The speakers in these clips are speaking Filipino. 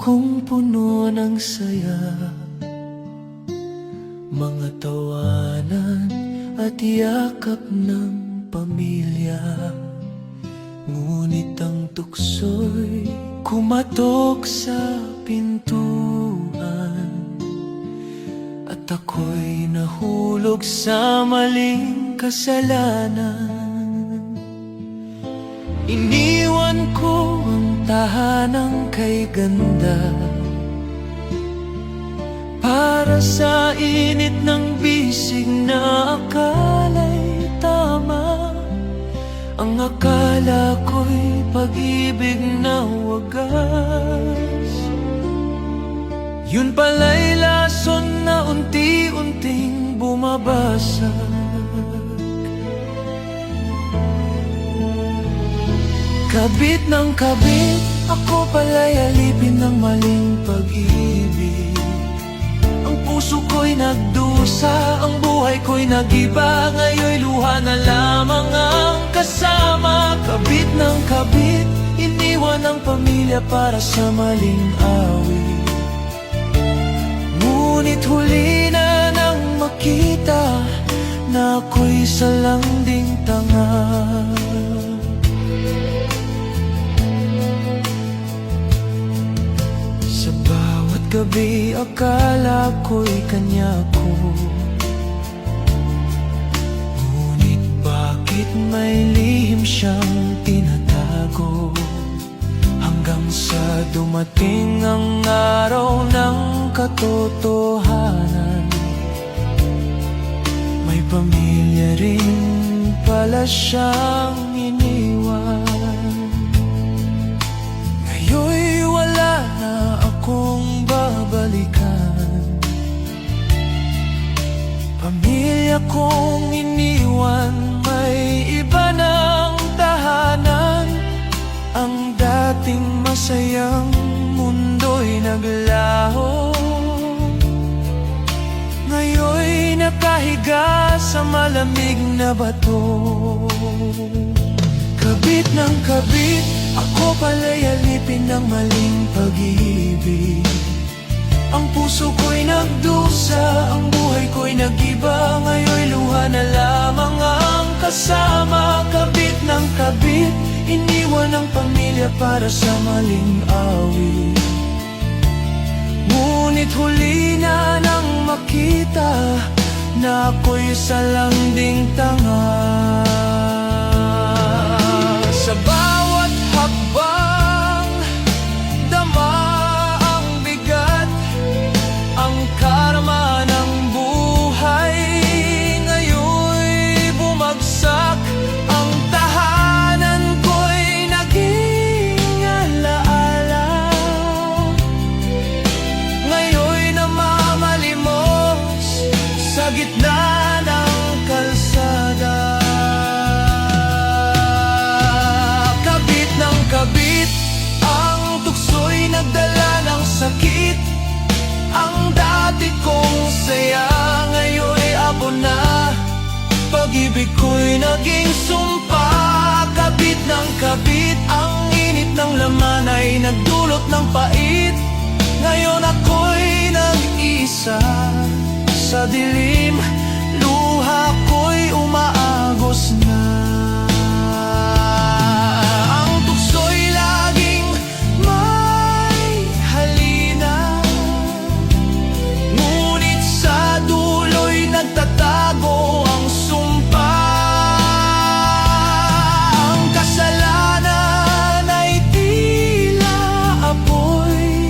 kong puno ng saya, mga tawanan at yakap ng pamilya. Ngunit ang tukso'y kumatok sa pintuan, at ako'y nahulog sa maling kasalanan. Iniwan ko ang tahanang kay ganda para sa init ng bisig na akala'y tama. Ang akala ko'y pag-ibig na wagas, yun pala'y lason na unti-unting bumabasag. Kabit ng kabit, ako pala'y alipin ng maling pag-ibig. Ang puso ko'y nagdusa, ang buhay ko'y nag-iba. Ngayon'y luha na lamang ang kasama. Kabit ng kabit, iniwan ang pamilya para sa maling awit. Ngunit huli na nang makita na ako'y salanding tanga. Gabi akala ko'y kanya ko, ngunit bakit may lihim siyang tinatago? Hanggang sa dumating ang araw ng katotohanan, may pamilya rin pala siyang iniwan. Ngayon'y wala na akong babalikan, pamilya kong iniwan, may iba ng tahanan. Ang dating masayang mundo'y naglaho, ngayon'y nakahiga sa malamig na bato. Kabit ng kabit, ako pala'y alipin ng maling pag-ibig. Ang puso ko'y nagdusa, ang buhay ko'y nag-iba. Ngayon'y luha na lamang ang kasama. Kabit ng kabit, iniwan ang pamilya para sa maling awit. Ngunit huli na nang makita na ako'y salanding tanga. Sa bawat hakbang, dama ang bigat, ang karma ng buhay. Ngayon'y bumagsak, ang tahanan ko'y naging alaala. Ngayon'y namamalimos sa gitna ng kalsada. Kabit, ang tukso'y nagdala ng sakit. Ang dati kong saya, ngayon'y abo na. Pag-ibig ko'y naging sumpa. Kabit ng kabit, ang init ng laman ay nagdulot ng pait. Ngayon ako'y nag-isa sa dilim, luha ko'y umaagos na. Nagtatago ang sumpa. Ang kasalanan ay tila apoy,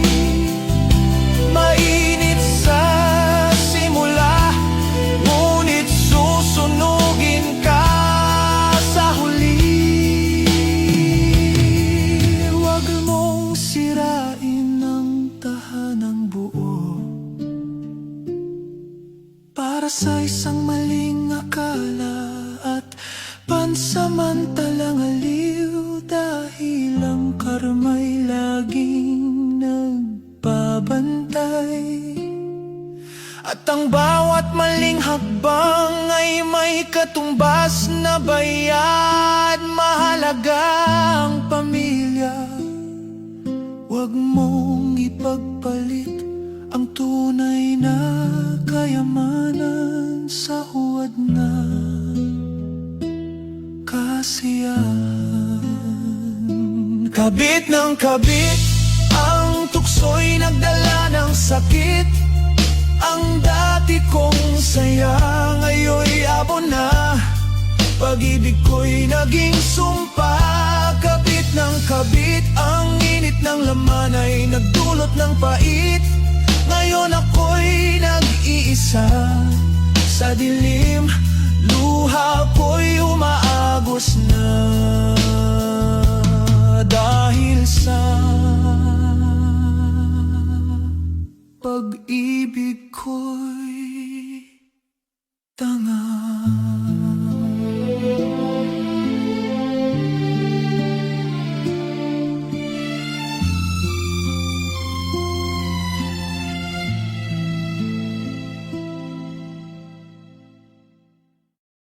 mainit sa simula, ngunit susunugin ka sa huli. Huwag mong sirain ang tahanang buo para sa isang maling akala at pansamantalang aliw. Dahil ang karma'y laging nagbabantay, at ang bawat maling hakbang ay may katumbas na bayad. Mahalaga ang pamilya, huwag mong ipagpalit ang tunay na kayamanan sa huwad na kasiyahan. Kabit ng kabit, ang tukso'y nagdala ng sakit. Ang dati kong saya, ngayon'y abo na. Pag-ibig ko'y naging sumpa. Kabit ng kabit, ang init ng laman ay nagdulot ng pait. Ngayon ako'y nag-iisa sa dilim, luha ko'y umaagos na. Dahil sa pag-ibig ko'y